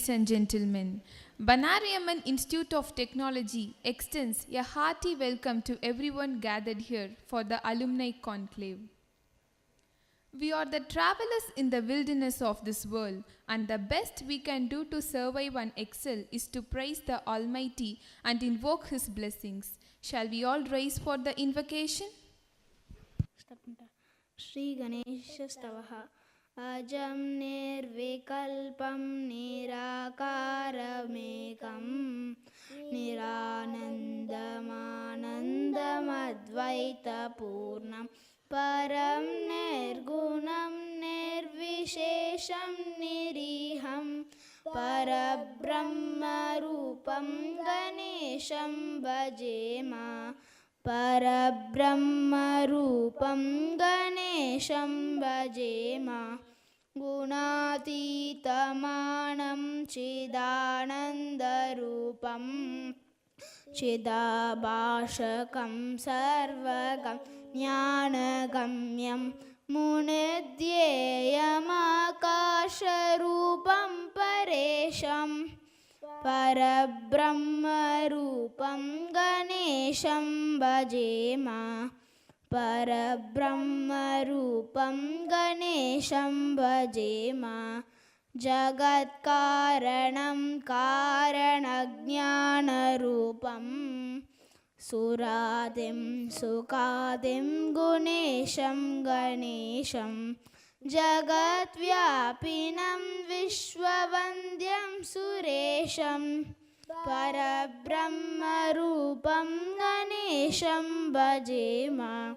Ladies and gentlemen, Banariamman Institute of Technology extends a hearty welcome to everyone gathered here for the Alumni Conclave. We are the travelers in the wilderness of this world, and the best we can do to survive and excel is to praise the Almighty and invoke His blessings. Shall we all rise for the invocation? Shri Ganesha Stavaha Ajam Nirvikalpam Nirakaramekam Niranandamanandamadvaita Purnam Param Nirgunam Nirvishesham Niriham Parabrahma Rupam Ganesham Bhajema Parabrahma Rupam Ganesham Bhajema Gunatitamanam Chidanandarupam Chidabhashakam Sarvagam Jnanagamyam Munidyeyamakasharupam Paresham Parabrahma Rupam Ganesham Bhajema Parabrahma Rupam Ganesham Bhajema Jagat Karanam Karanajnanarupam Suradim Sukadim Gunesham Ganesham Jagat Vyapinam Vishwavandyam Suresham Parabrahma Rupam Ganesham Bhajema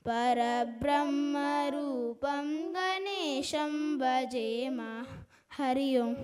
Parabrahma Rupam Ganesham Bhajema. Hari Om.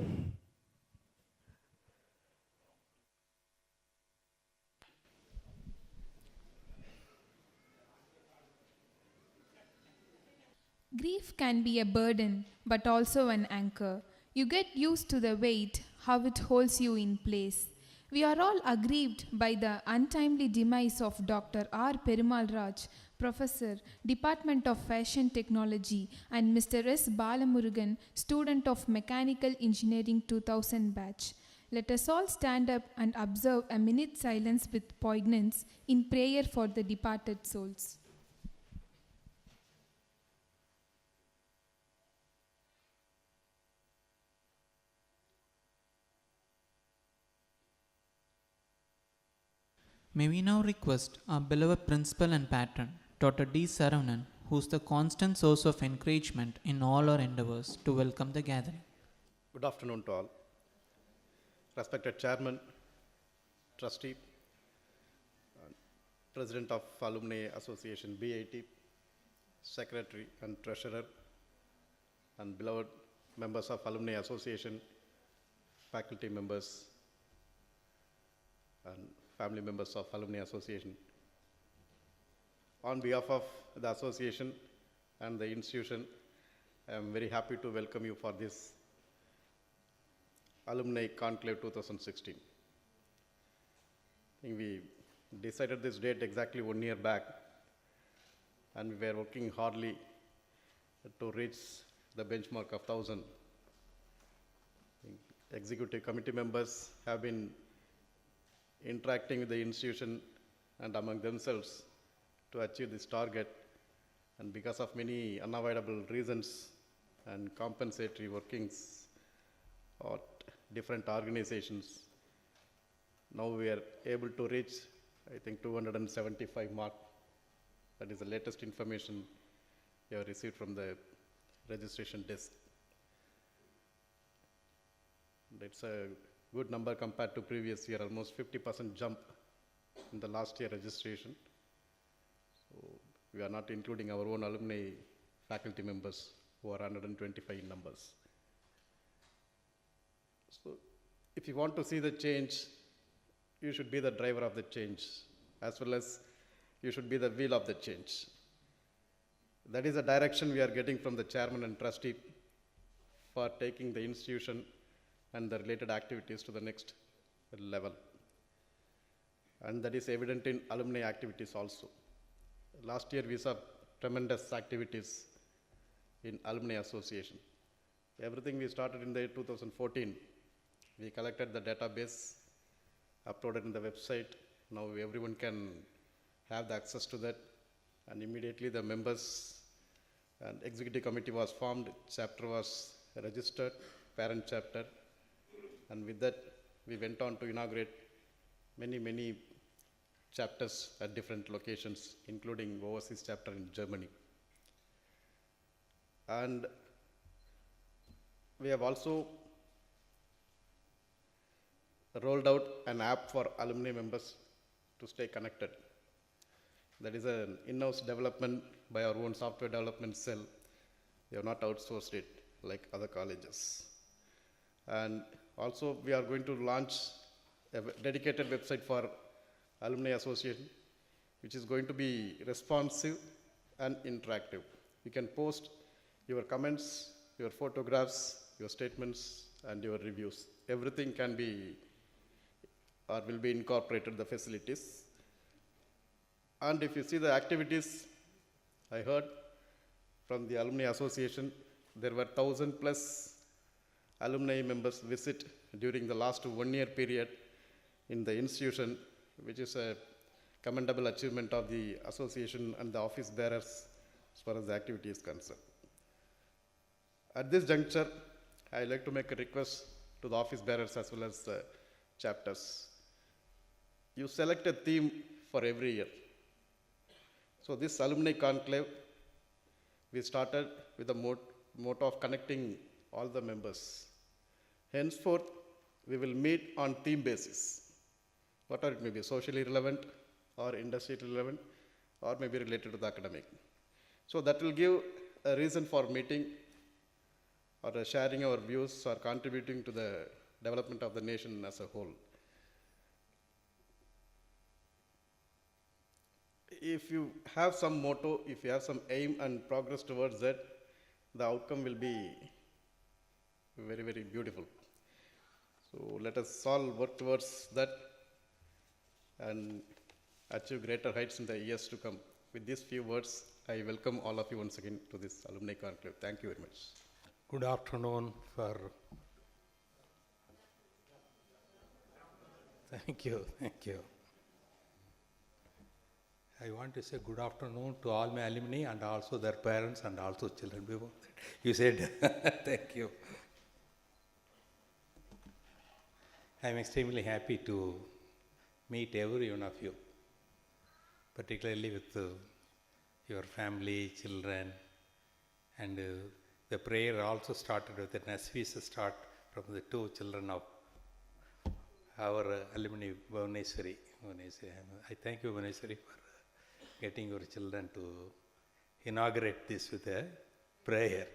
Grief can be a burden, but also an anchor. You get used to the weight, how it holds you in place. We are all aggrieved by the untimely demise of Dr. R. Perumal Raj, Professor, Department of Fashion Technology, and Mr. S. Balamurugan, student of Mechanical Engineering 2000 batch. Let us all stand up and observe a minute silence with poignance in prayer for the departed souls. May we now request our beloved principal and patron, Dr. D. Saravanan, who is the constant source of encouragement in all our endeavors, to welcome the gathering. Good afternoon to all. Respected Chairman, Trustee, President of Alumni Association BIT, Secretary and Treasurer, and beloved members of Alumni Association, faculty members, and family members of Alumni Association. On behalf of the association and the institution, I am very happy to welcome you for this Alumni Conclave 2016. I think we decided this date exactly 1 year back, and we were working hardly to reach the benchmark of 1,000. Executive committee members have been interacting with the institution and among themselves to achieve this target, and because of many unavoidable reasons and compensatory workings at different organizations, now we are able to reach, I think, 275 mark. That is the latest information we have received from the registration desk. It's a good number compared to previous year, almost 50% jump in the last year registration. So we are not including our own alumni faculty members who are 125 in numbers. So if you want to see the change, you should be the driver of the change, as well as you should be the wheel of the change. That is the direction we are getting from the chairman and trustee for taking the institution and the related activities to the next level. And that is evident in alumni activities also. Last year we saw tremendous activities in Alumni Association. Everything we started in the year 2014 We collected the database, uploaded in the website. Now everyone can have the access to that. And immediately the members and executive committee was formed, chapter was registered, parent chapter. And with that, we went on to inaugurate many chapters at different locations, including overseas chapter in Germany. And we have also rolled out an app for alumni members to stay connected. That is an in-house development by our own software development cell. We have not outsourced it like other colleges. And also we are going to launch a dedicated website for Alumni Association, which is going to be responsive and interactive. You can post your comments, your photographs, your statements, and your reviews. Everything can be or will be incorporated the facilities. And if you see the activities, I heard from the Alumni Association, there were 1,000+ alumni members visit during the last 1 year period in the institution, which is a commendable achievement of the association and the office bearers as far as the activity is concerned. At this juncture, I would like to make a request to the office bearers as well as the chapters. You select a theme for every year. So this Alumni Conclave, we started with the motto of connecting all the members. Henceforth, we will meet on theme basis. Whatever it may be, socially relevant or industry relevant or maybe related to the academic. So that will give a reason for meeting or sharing our views or contributing to the development of the nation as a whole. If you have some motto, if you have some aim and progress towards that, the outcome will be very beautiful. So let us all work towards that and achieve greater heights in the years to come. With these few words, I welcome all of you once again to this Alumni Conclave. Thank you very much. Good afternoon Thank you. I want to say good afternoon to all my alumni and also their parents and also children. Before that, you said thank you. I am extremely happy to meet every one of you, particularly with your family, children, and the prayer also started with an auspicious start from the two children of our alumni, Bhuvaneswari. I thank you, Bhuvaneswari, for getting your children to inaugurate this with a prayer.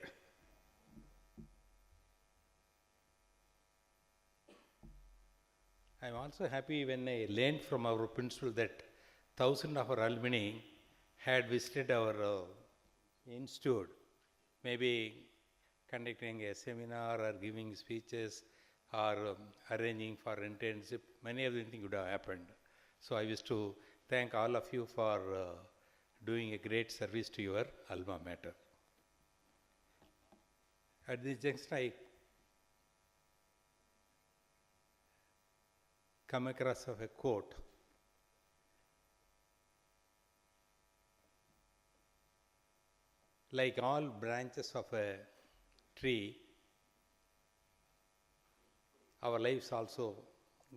I am also happy when I learned from our principal that 1,000 of our alumni had visited our institute, maybe conducting a seminar or giving speeches or arranging for internship. Many of the things would have happened. So I wish to thank all of you for doing a great service to your alma mater. At this junction, I come across of a quote. Like all branches of a tree, our lives also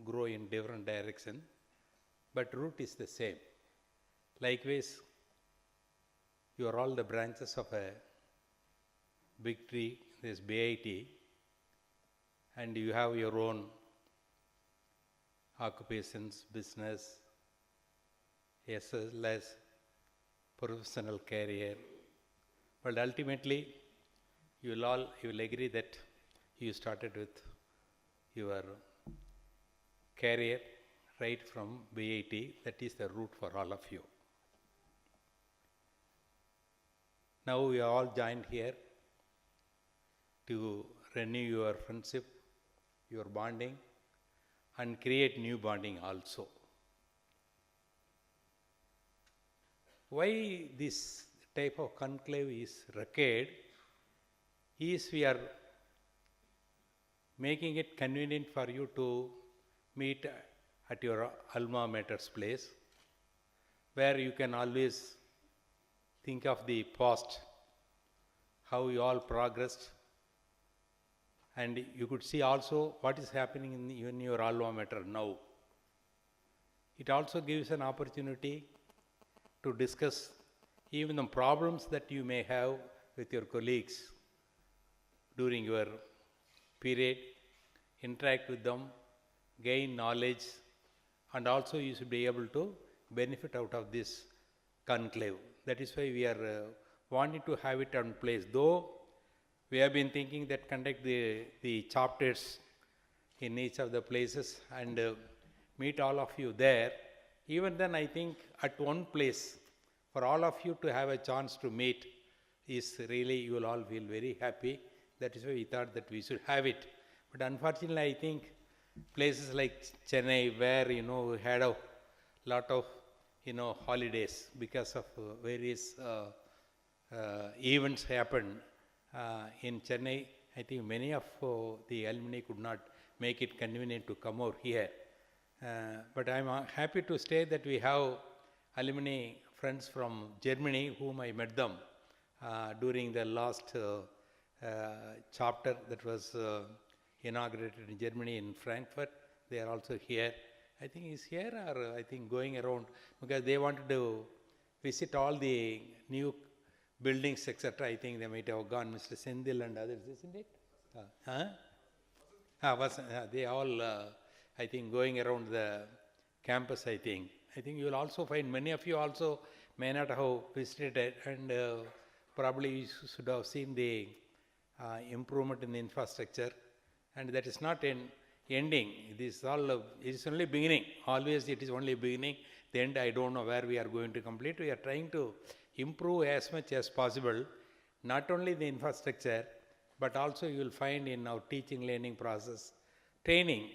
grow in different direction, but root is the same. Likewise, you are all the branches of a big tree, this BIT, and you have your own occupations, business, as well as professional career. But ultimately, you will agree that you started with your career right from BIT. That is the root for all of you. Now we are all joined here to renew your friendship, your bonding, and create new bonding also. Why this type of conclave is required is we are making it convenient for you to meet at your alma mater's place, where you can always think of the past, how you all progressed, and you could see also what is happening in your alma mater now. It also gives an opportunity to discuss even the problems that you may have with your colleagues during your period, interact with them, gain knowledge, and also you should be able to benefit out of this conclave. That is why we are wanting to have it on place. Though we have been thinking that conduct the chapters in each of the places and meet all of you there. Even then, I think at one place, for all of you to have a chance to meet is really, you will all feel very happy. That is why we thought that we should have it. But unfortunately, I think places like Chennai, where, we had a lot of, holidays because of various events happened in Chennai. I think many of the alumni could not make it convenient to come over here. But I'm happy to state that we have alumni friends from Germany whom I met them during the last chapter that was inaugurated in Germany in Frankfurt. They are also here. I think he's here, or I think going around, because they wanted to visit all the new buildings, etc. I think they might have gone, Mr. Sendil and others, isn't it? They all, I think, going around the campus, I think. I think you will also find many of you also may not have visited it, and probably you should have seen the improvement in the infrastructure, and that is not ending. It is all, it is only beginning. Always it is only beginning. The end, I don't know where we are going to complete. We are trying to improve as much as possible, not only the infrastructure, but also you will find in our teaching learning process, training.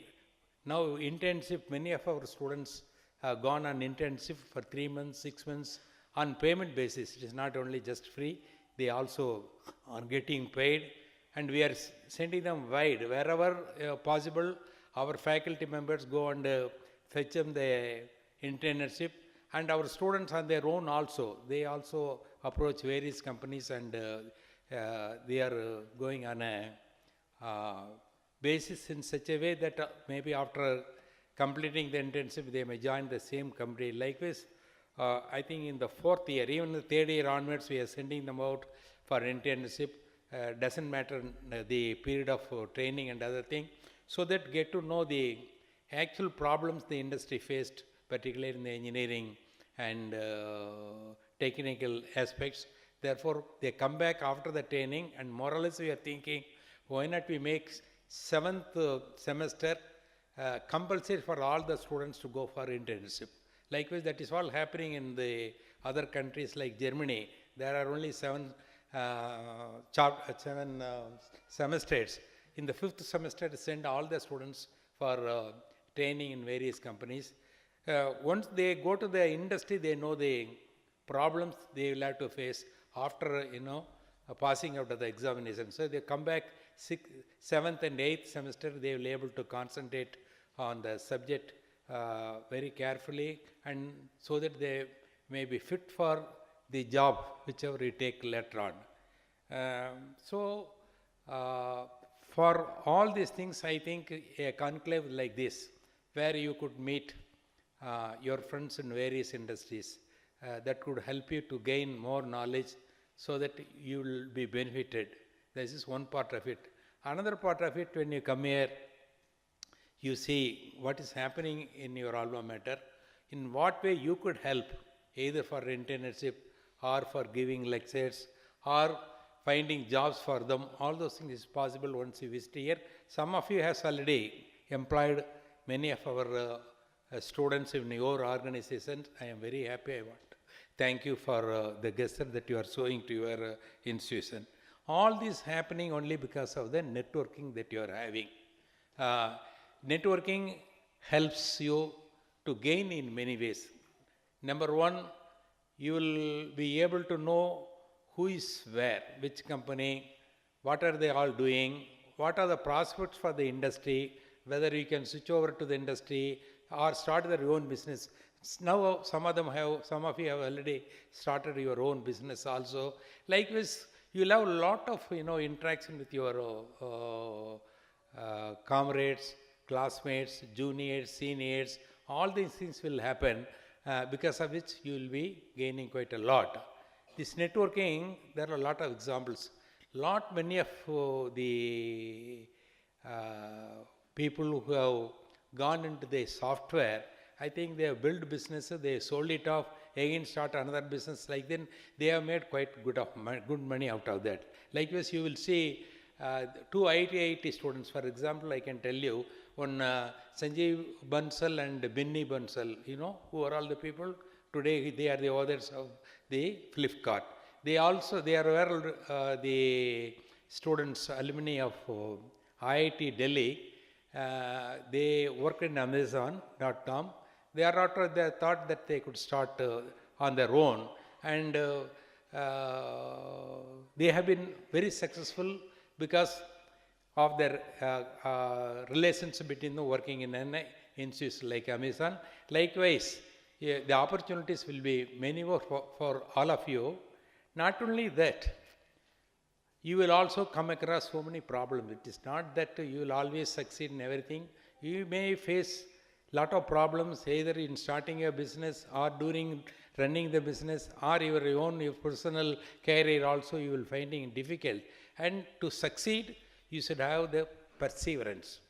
Now internship, many of our students have gone on internship for 3 months, 6 months on payment basis. It is not only just free, they also are getting paid, and we are sending them wide. Wherever possible, our faculty members go and fetch them the internship, and our students on their own also, they also approach various companies, and they are going on a basis in such a way that maybe after completing the internship, they may join the same company. Likewise, I think in the 4th year, even the 3rd year onwards, we are sending them out for internship. Doesn't matter the period of training and other thing, so that get to know the actual problems the industry faced, particularly in the engineering and technical aspects. Therefore, they come back after the training, and more or less we are thinking, why not we make 7th semester compulsory for all the students to go for internship. Likewise, that is all happening in the other countries like Germany. There are only 7 semesters. In the 5th semester, they send all the students for training in various companies. Once they go to the industry, they know the problems they will have to face after, passing out of the examination. So they come back 7th and 8th semester, they will be able to concentrate on the subject very carefully, and so that they may be fit for the job whichever you take later on. For all these things, I think a conclave like this, where you could meet your friends in various industries, that could help you to gain more knowledge, so that you will be benefited. This is one part of it. Another part of it, when you come here, you see what is happening in your alma mater, in what way you could help, either for internship or for giving lectures or finding jobs for them. All those things is possible once you visit here. Some of you has already employed many of our students in your organizations. I am very happy. I want to thank you for the gesture that you are showing to your institution. All this happening only because of the networking that you are having. Networking helps you to gain in many ways. Number one, you will be able to know who is where, which company, what are they all doing, what are the prospects for the industry, whether you can switch over to the industry or start their own business. Now some of you have already started your own business also. Likewise, you'll have a lot of interaction with your comrades, classmates, juniors, seniors. All these things will happen, because of which you will be gaining quite a lot. This networking, there are a lot of examples. Many of the people who have gone into the software, I think they have built businesses, they sold it off, again start another business, like then they have made quite good money out of that. Likewise, you will see two IIT students, for example, I can tell you, one Sanjeev Bansal and Binny Bansal, who are all the people, today they are the authors of the Flipkart. They are the students, alumni of IIT Delhi. They work in Amazon.com. They thought that they could start on their own, and they have been very successful because of their relationship between the working in an institution like Amazon. Likewise, the opportunities will be many more for all of you. Not only that, you will also come across so many problems. It is not that you will always succeed in everything. You may face lot of problems either in starting a business or during running the business, or your personal career also you will finding it difficult. And to succeed, you should have the perseverance.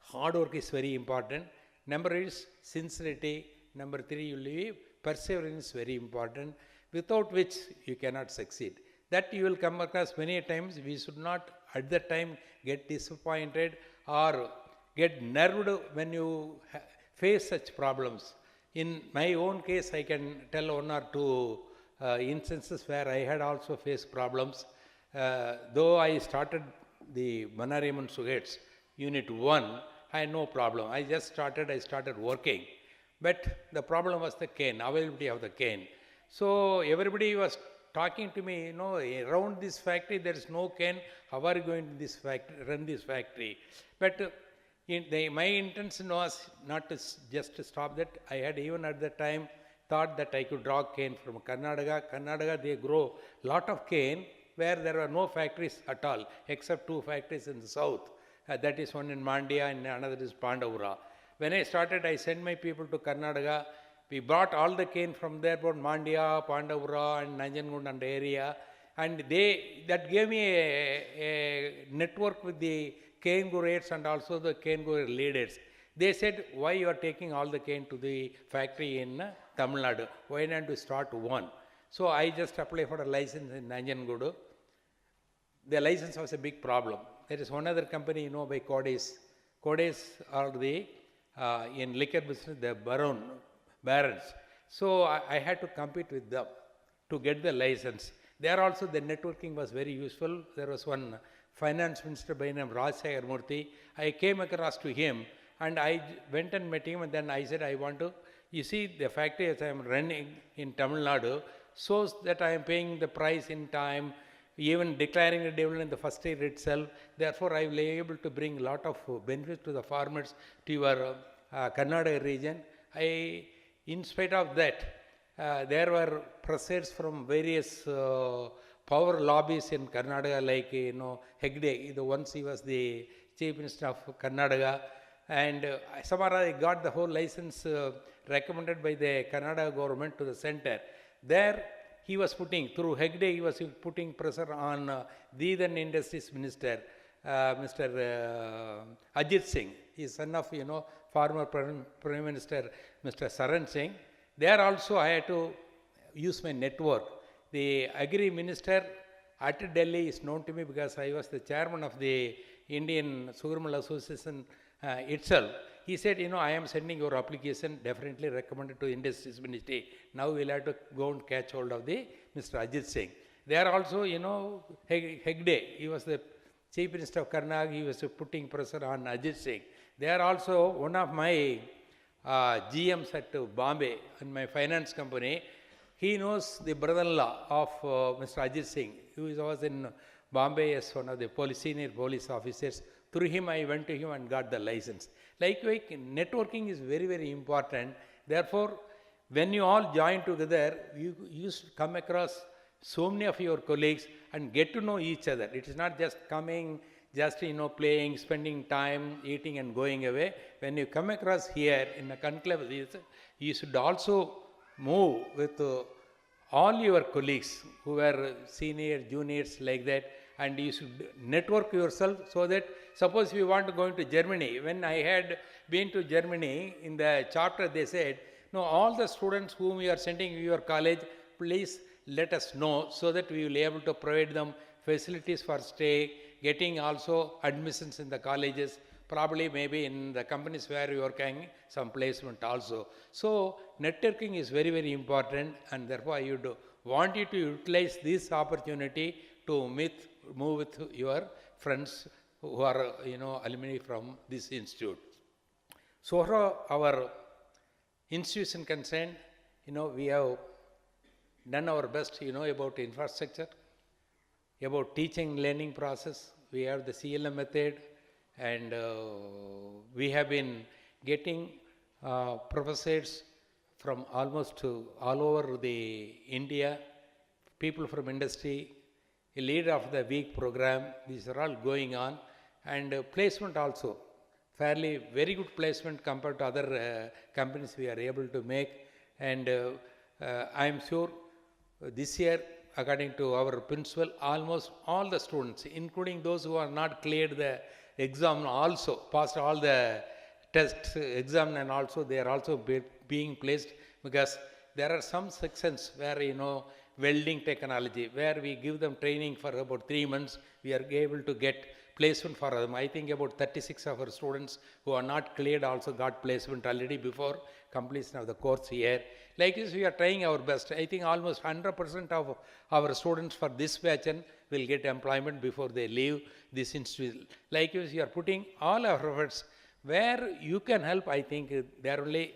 Hard work is very important. Number is sincerity. Number 3, you will perseverance is very important, without which you cannot succeed. That you will come across many times. We should not at that time get disappointed or get nerved when you face such problems. In my own case, I can tell 1 or 2 instances where I had also faced problems. Though I started the Banariman Sugets Unit 1, I had no problem. I started working. But the problem was the cane, availability of the cane. So everybody was talking to me, around this factory there is no cane, how are you going to run this factory? But my intention was not to just to stop that. I had even at that time thought that I could draw cane from Karnataka. Karnataka, they grow lot of cane where there are no factories at all, except 2 factories in the south. That is one in Mandya and another is Pandavura. When I started, I sent my people to Karnataka. We brought all the cane from there, about Mandya, Pandavura and Nanjangund and area. And that gave me a network with the cane growers and also the cane grower leaders. They said, why you are taking all the cane to the factory in Tamil Nadu? Why not you start one? So I just applied for a license in Nanjangund. The license was a big problem. There is one other company, by Codes. Codes are the, in liquor business, the barons. So I had to compete with them to get the license. There also the networking was very useful. There was one finance minister by the name Rajshekhar Murthy. I came across to him and I went and met him, and then I said, I want to, you see the factory as I am running in Tamil Nadu shows that I am paying the price in time, even declaring a dividend in the first year itself. Therefore, I will be able to bring a lot of benefits to the farmers, to your Karnataka region. In spite of that, there were pressures from various power lobbies in Karnataka, like Hegde. Once he was the chief minister of Karnataka, and somehow I got the whole license recommended by the Karnataka government to the center. There he was putting, through Hegde, he was putting pressure on the then Industries Minister, Mr. Ajit Singh. He is son of, former Prime Minister, Mr. Saran Singh. There also I had to use my network. The Agri Minister at Delhi is known to me because I was the chairman of the Indian Sugar Mill Association itself. He said, I am sending your application, definitely recommended to Industries Ministry. Now we'll have to go and catch hold of the Mr. Ajit Singh. There also, Hegde, he was the Chief Minister of Karnataka, he was putting pressure on Ajit Singh. There also, one of my GMs at Bombay, in my finance company, he knows the brother-in-law of Mr. Ajit Singh, who was in Bombay as one of the senior police officers. Through him, I went to him and got the license. Likewise, networking is very, very important. Therefore, when you all join together, you used to come across so many of your colleagues and get to know each other. It is not just coming, just playing, spending time, eating and going away. When you come across here in a conclave, you should also move with all your colleagues who are senior, juniors like that, and you should network yourself so that suppose we want to go into Germany. When I had been to Germany, in the chapter they said, no, all the students whom we are sending to your college, please let us know so that we will be able to provide them facilities for stay, getting also admissions in the colleges, probably maybe in the companies where you are working, some placement also. So networking is very, very important, and therefore I would want you to utilize this opportunity to move with your friends who are alumni from this institute. So far our institution concerned, we have done our best, about infrastructure, about teaching learning process. We have the CLM method, and we have been getting professors from almost all over the India, people from industry, a leader of the week program. These are all going on, and placement also. Fairly very good placement compared to other companies we are able to make, and I am sure this year, according to our principal, almost all the students, including those who are not cleared the exam, also passed all the tests, exam, and also they are also being placed, because there are some sections where welding technology, where we give them training for about 3 months, we are able to get placement for them. I think about 36 of our students who are not cleared also got placement already before completion of the course here. Like this, we are trying our best. I think almost 100% of our students for this batch will get employment before they leave this institute. Like this, we are putting all our efforts where you can help. I think there only